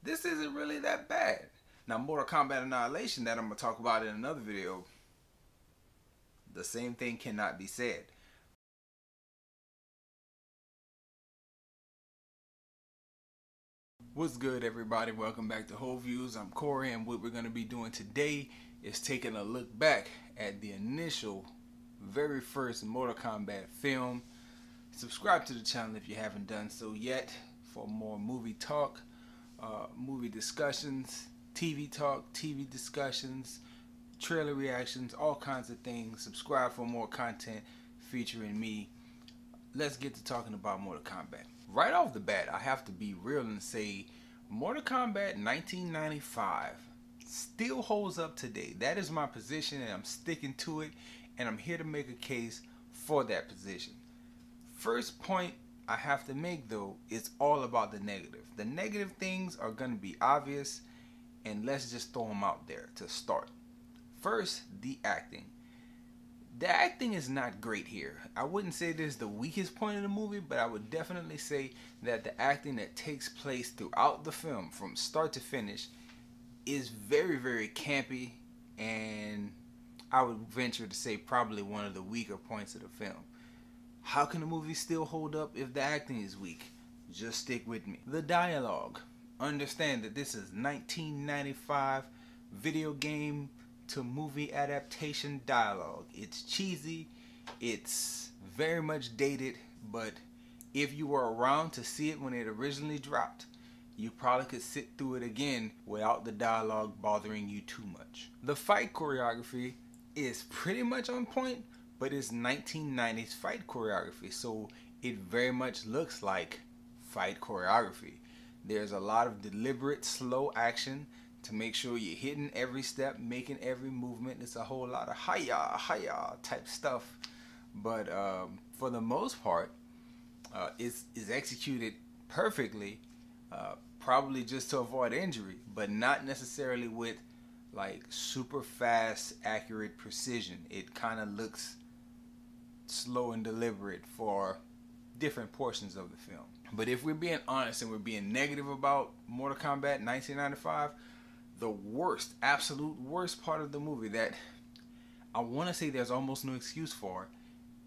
this isn't really that bad. Now, Mortal Kombat Annihilation, that I'm going to talk about in another video, the same thing cannot be said. What's good, everybody? Welcome back to Whole Views. I'm Corey, and what we're going to be doing today is taking a look back at the initial, very first Mortal Kombat film. Subscribe to the channel if you haven't done so yet for more movie talk, movie discussions, TV talk, TV discussions, trailer reactions, all kinds of things. Subscribe for more content featuring me. Let's get to talking about Mortal Kombat. Right off the bat, I have to be real and say Mortal Kombat 1995 still holds up today. That is my position, and I'm sticking to it, and I'm here to make a case for that position. First point I have to make, though, is all about the negative. The negative things are going to be obvious, and let's just throw them out there to start. First, the acting. The acting is not great here. I wouldn't say this is the weakest point of the movie, but I would definitely say that the acting that takes place throughout the film from start to finish is very, very campy, and I would venture to say probably one of the weaker points of the film. How can the movie still hold up if the acting is weak? Just stick with me. The dialogue. Understand that this is 1995 video game to movie adaptation dialogue. It's cheesy, it's very much dated, but if you were around to see it when it originally dropped, you probably could sit through it again without the dialogue bothering you too much. The fight choreography is pretty much on point, but it's 1990s fight choreography, so it very much looks like fight choreography. There's a lot of deliberate slow action to make sure you're hitting every step, making every movement. It's a whole lot of hi-ya, hi-ya type stuff. But for the most part, it's executed perfectly, probably just to avoid injury, but not necessarily with like super fast, accurate precision. It kind of looks slow and deliberate for different portions of the film. But if we're being honest and we're being negative about Mortal Kombat 1995, the worst, absolute worst part of the movie that I want to say there's almost no excuse for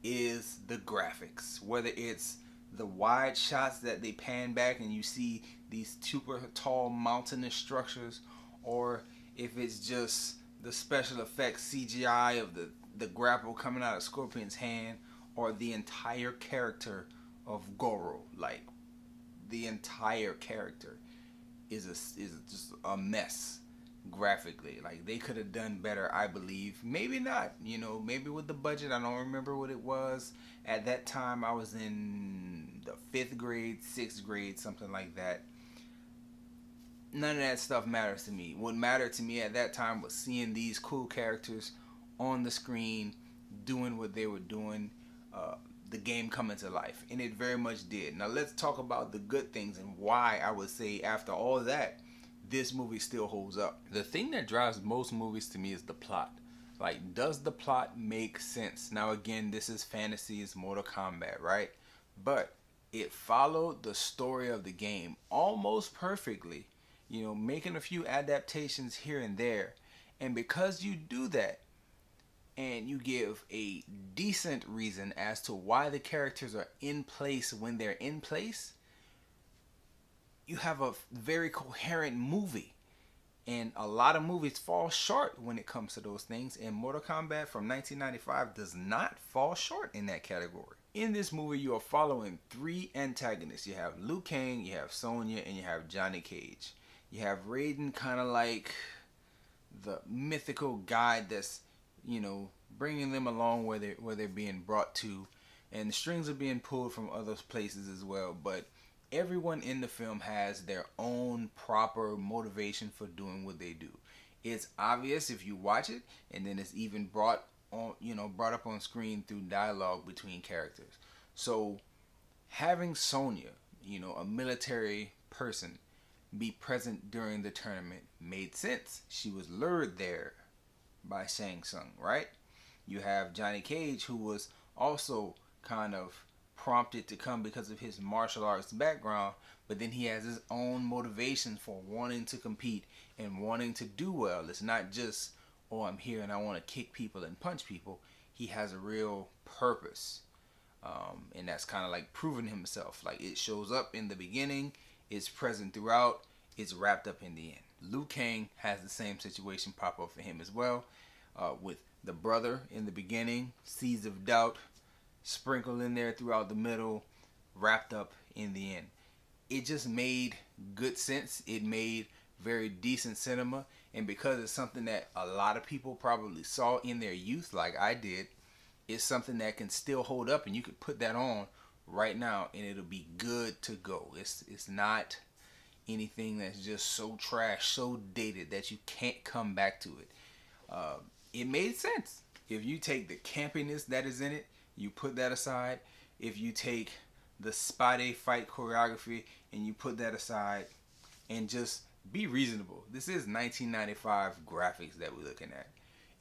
is the graphics. Whether it's the wide shots that they pan back and you see these super tall mountainous structures, or if it's just the special effects CGI of the grapple coming out of Scorpion's hand, or the entire character of Goro. Like, the entire character is just a mess graphically. Like, they could have done better, I believe. Maybe not, you know, maybe with the budget. I don't remember what it was at that time. I was in the 5th grade, 6th grade, something like that. None of that stuff matters to me. What mattered to me at that time was seeing these cool characters on the screen doing what they were doing, the game coming to life, and it very much did. Now let's talk about the good things and why I would say after all that this movie still holds up. The thing that drives most movies to me is the plot. Like, does the plot make sense? Now again, this is fantasy, it's Mortal Kombat, right? But it followed the story of the game almost perfectly, you know, making a few adaptations here and there. And because you do that, and you give a decent reason as to why the characters are in place when they're in place, you have a very coherent movie. And a lot of movies fall short when it comes to those things, and Mortal Kombat from 1995 does not fall short in that category. In this movie, you are following 3 antagonists. You have Liu Kang, you have Sonya, and you have Johnny Cage. You have Raiden, kind of like the mythical guide that's, you know, bringing them along where they're being brought to, and the strings are being pulled from other places as well. But everyone in the film has their own proper motivation for doing what they do. It's obvious if you watch it, and then it's even brought up on screen through dialogue between characters. So having Sonya, you know, a military person, be present during the tournament made sense. She was lured there by Shang Tsung, right? You have Johnny Cage, who was also kind of prompted to come because of his martial arts background, but then he has his own motivation for wanting to compete and wanting to do well. It's not just, oh, I'm here and I want to kick people and punch people. He has a real purpose, and that's kind of like proving himself. Like, it shows up in the beginning, it's present throughout, it's wrapped up in the end. Liu Kang has the same situation pop up for him as well, with the brother in the beginning, seeds of doubt sprinkled in there throughout the middle, wrapped up in the end. It just made good sense. It made very decent cinema, and because it's something that a lot of people probably saw in their youth, like I did, it's something that can still hold up, and you can put that on right now and it'll be good to go. It's not anything that's just so trash, so dated that you can't come back to it. It made sense. If you take the campiness that is in it, you put that aside. If you take the spade fight choreography and you put that aside, and just be reasonable. This is 1995 graphics that we're looking at.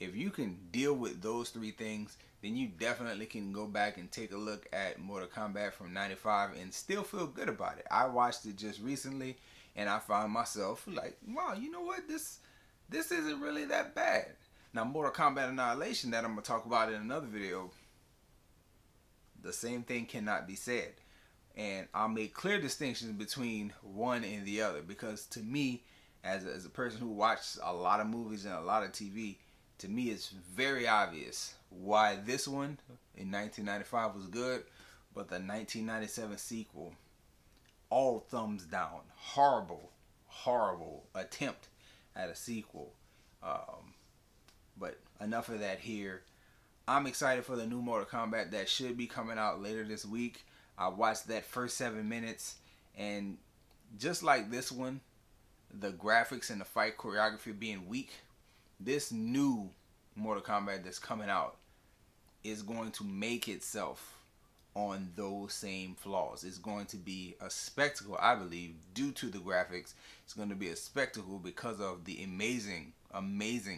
If you can deal with those three things, then you definitely can go back and take a look at Mortal Kombat from 95 and still feel good about it. I watched it just recently and I found myself like, wow, you know what? This isn't really that bad. Now, Mortal Kombat Annihilation, that I'm going to talk about in another video, the same thing cannot be said. And I'll make clear distinctions between one and the other, because to me, as a person who watches a lot of movies and a lot of TV, to me it's very obvious why this one in 1995 was good, but the 1997 sequel, all thumbs down. Horrible, horrible attempt at a sequel. But enough of that here. I'm excited for the new Mortal Kombat that should be coming out later this week. I watched that first 7 minutes, and just like this one, the graphics and the fight choreography being weak, this new Mortal Kombat that's coming out is going to make itself on those same flaws. It's going to be a spectacle, I believe, due to the graphics. It's going to be a spectacle because of the amazing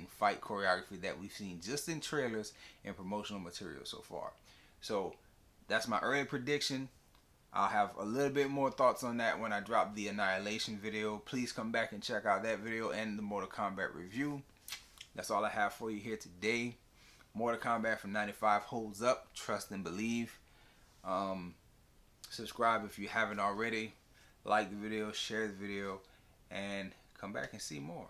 fight choreography that we've seen just in trailers and promotional material so far. So that's my early prediction. I'll have a little bit more thoughts on that when I drop the Annihilation video. Please come back and check out that video and the Mortal Kombat review. That's all I have for you here today. Mortal Kombat from 95 holds up. Trust and believe. Subscribe if you haven't already. Like the video, share the video, and come back and see more.